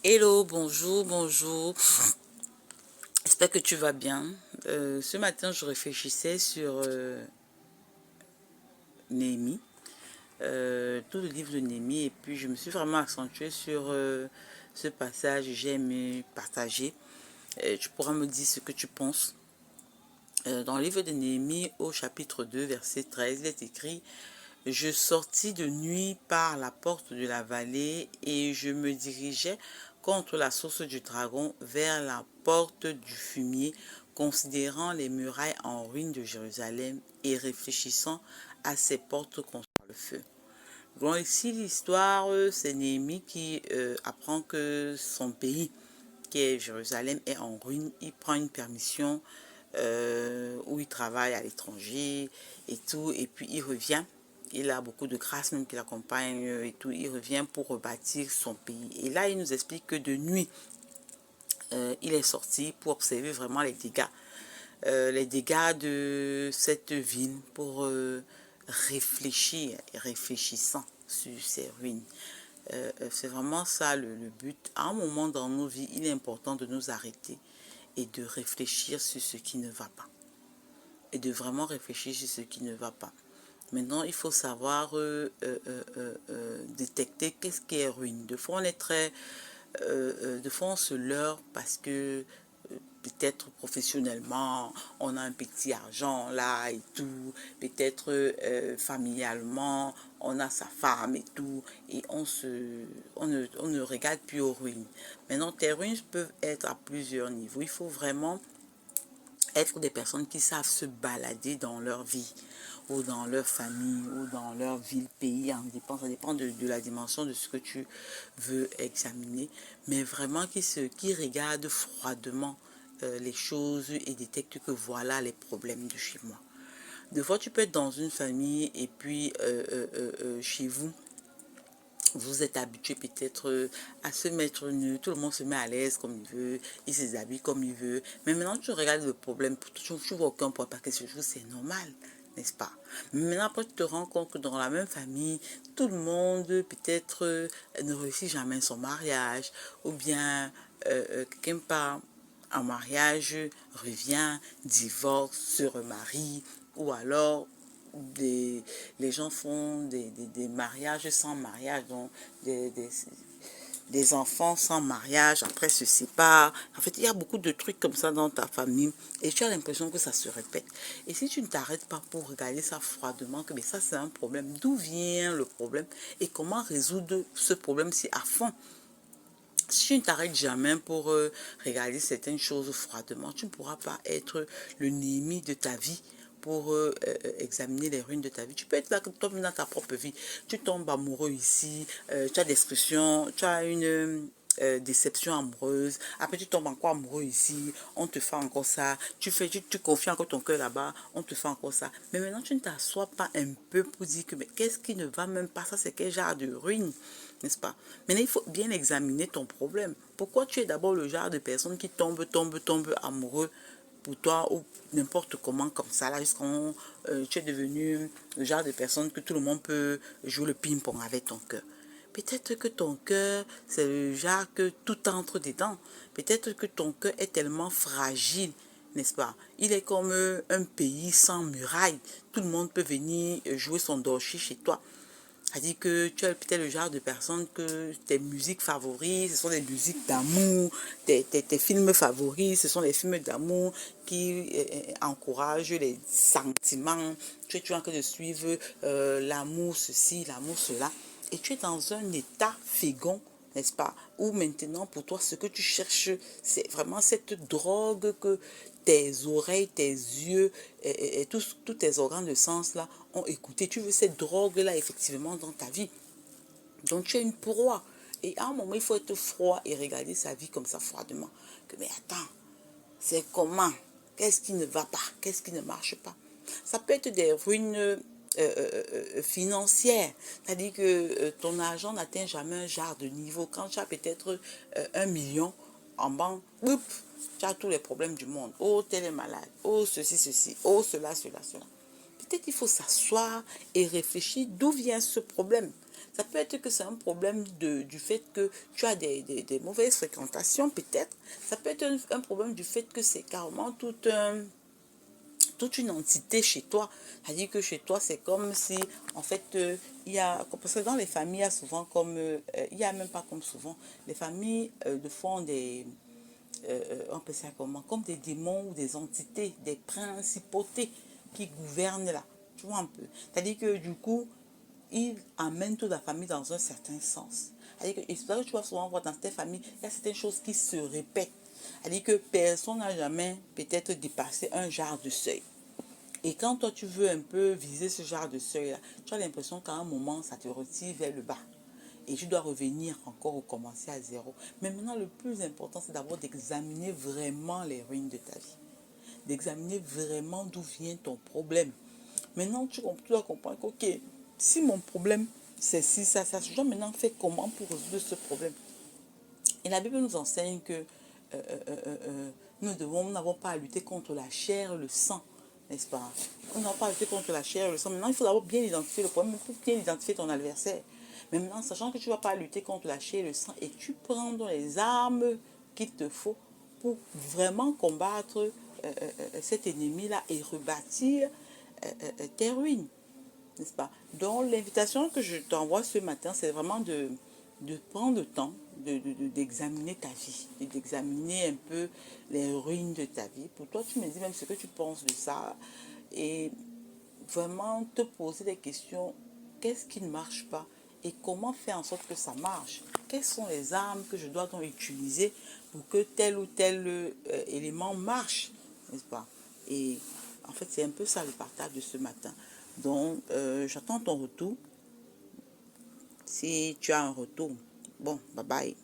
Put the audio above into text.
Hello, bonjour, bonjour. J'espère que tu vas bien. Ce matin, je réfléchissais sur Néhémie, tout le livre de Néhémie, et puis je me suis vraiment accentuée sur ce passage. J'ai aimé partager. Tu pourras me dire ce que tu penses. Dans le livre de Néhémie, au chapitre 2, verset 13, il est écrit: Je sortis de nuit par la porte de la vallée et je me dirigeais contre la source du dragon vers la porte du fumier, considérant les murailles en ruine de Jérusalem et réfléchissant à ces portes construites par le feu. Bon, ici l'histoire, c'est Néhémie qui apprend que son pays, qui est Jérusalem, est en ruine. Il prend une permission où il travaille à l'étranger et tout, et puis il revient. Il a beaucoup de grâce même qui l'accompagne et tout. Il revient pour rebâtir son pays. Et là, il nous explique que de nuit, il est sorti pour observer vraiment les dégâts de cette ville, pour réfléchir, réfléchissant sur ces ruines. C'est vraiment ça le but. À un moment dans nos vies, il est important de nous arrêter et de réfléchir sur ce qui ne va pas. Et de vraiment réfléchir sur ce qui ne va pas. Maintenant, il faut savoir détecter qu'est-ce qui est ruine. De fois, on est très... de fois, on se leurre parce que peut-être professionnellement, on a un petit argent là et tout. Peut-être familialement, on a sa femme et tout. Et on ne regarde plus aux ruines. Maintenant, tes ruines peuvent être à plusieurs niveaux. Il faut vraiment être des personnes qui savent se balader dans leur vie ou dans leur famille ou dans leur ville, pays, ça dépend de la dimension de ce que tu veux examiner, mais vraiment qui regardent froidement les choses et détectent que voilà les problèmes de chez moi. Des fois, tu peux être dans une famille et puis chez vous, vous êtes habitué peut-être à se mettre nu, tout le monde se met à l'aise comme il veut, il s'habille comme il veut. Mais maintenant, tu regardes le problème, tu ne vois aucun point parce que c'est normal, n'est-ce pas? Mais maintenant, après, tu te rends compte que dans la même famille, tout le monde peut-être ne réussit jamais son mariage, ou bien quelqu'un part en mariage, revient, divorce, se remarie, ou alors les gens font des mariages sans mariage, donc des enfants sans mariage, après se séparent. En fait, il y a beaucoup de trucs comme ça dans ta famille et tu as l'impression que ça se répète. Et si tu ne t'arrêtes pas pour regarder ça froidement, que mais ça c'est un problème, d'où vient le problème et comment résoudre ce problème-ci à fond? Si tu ne t'arrêtes jamais pour regarder certaines choses froidement, tu ne pourras pas être le Néhémie de ta vie pour examiner les ruines de ta vie. Tu peux être là comme dans ta propre vie. Tu tombes amoureux ici, tu as des discussions, tu as une déception amoureuse. Après, tu tombes encore amoureux ici, on te fait encore ça. Tu confies encore ton cœur là-bas, on te fait encore ça. Mais maintenant, tu ne t'assois pas un peu pour dire que mais qu'est-ce qui ne va même pas? Ça, c'est quel genre de ruine, n'est-ce pas? Maintenant, il faut bien examiner ton problème. Pourquoi tu es d'abord le genre de personne qui tombe amoureux pour toi ou n'importe comment comme ça, là, jusqu'à tu es devenu le genre de personne que tout le monde peut jouer le ping-pong avec ton cœur. Peut-être que ton cœur, c'est le genre que tout entre dedans. Peut-être que ton cœur est tellement fragile, n'est-ce pas? Il est comme un pays sans muraille. Tout le monde peut venir jouer son dorchi chez toi. C'est-à-dire que tu es peut-être le genre de personne que tes musiques favoris, ce sont des musiques d'amour, tes films favoris, ce sont les films d'amour qui encouragent les sentiments. Tu es en train de suivre l'amour ceci, l'amour cela. Et tu es dans un état fécond, n'est-ce pas? Où maintenant, pour toi, ce que tu cherches, c'est vraiment cette drogue que tes oreilles, tes yeux et tous tes organes de sens là ont écouté. Tu veux cette drogue là effectivement dans ta vie. Donc tu es une proie. Et à un moment, il faut être froid et regarder sa vie comme ça froidement. Que mais attends, c'est comment? Qu'est-ce qui ne va pas? Qu'est-ce qui ne marche pas? Ça peut être des ruines financières. C'est-à-dire que ton argent n'atteint jamais un genre de niveau. Quand tu as peut-être 1 million en banque, boum, tu as tous les problèmes du monde. Oh, tel est malade. Oh, ceci, ceci. Oh, cela, cela, cela. Peut-être qu'il faut s'asseoir et réfléchir d'où vient ce problème. Ça peut être que c'est un problème du fait que tu as des mauvaises fréquentations, peut-être. Ça peut être un problème du fait que c'est carrément toute une entité chez toi. C'est-à-dire que chez toi, c'est comme si, en fait, il y a, parce que dans les familles, il y a souvent comme, il y a même pas comme souvent, les familles de font des, on peut dire comment, comme des démons ou des entités, des principautés qui gouvernent là. Tu vois un peu. C'est-à-dire que du coup, ils amènent toute la famille dans un certain sens. C'est-à-dire que, et c'est ça que tu vas souvent voir dans tes familles, il y a certaines choses qui se répètent. C'est-à-dire que personne n'a jamais peut-être dépassé un genre de seuil. Et quand toi tu veux un peu viser ce genre de seuil-là, tu as l'impression qu'à un moment, ça te retire vers le bas. Et tu dois revenir encore ou commencer à zéro. Mais maintenant, le plus important, c'est d'abord d'examiner vraiment les ruines de ta vie. D'examiner vraiment d'où vient ton problème. Maintenant, tu dois comprendre que, ok, si mon problème, c'est si ça, je dois maintenant faire comment pour résoudre ce problème. Et la Bible nous enseigne que nous n'avons pas à lutter contre la chair et le sang, n'est-ce pas? Nous n'avons pas à lutter contre la chair et le sang. Maintenant, il faut d'abord bien identifier le problème pour bien identifier ton adversaire. Mais maintenant, sachant que tu ne vas pas lutter contre la chair et le sang, et tu prends dans les armes qu'il te faut pour vraiment combattre cet ennemi-là et rebâtir tes ruines, n'est-ce pas? Donc, l'invitation que je t'envoie ce matin, c'est vraiment de prendre le temps d'examiner ta vie, d'examiner un peu les ruines de ta vie. Pour toi, tu me dis même ce que tu penses de ça et vraiment te poser des questions. Qu'est-ce qui ne marche pas et comment faire en sorte que ça marche? Quelles sont les armes que je dois donc utiliser pour que tel ou tel élément marche, n'est-ce pas? Et en fait, c'est un peu ça le partage de ce matin. Donc, j'attends ton retour. Si tu as un retour, bon, bye bye.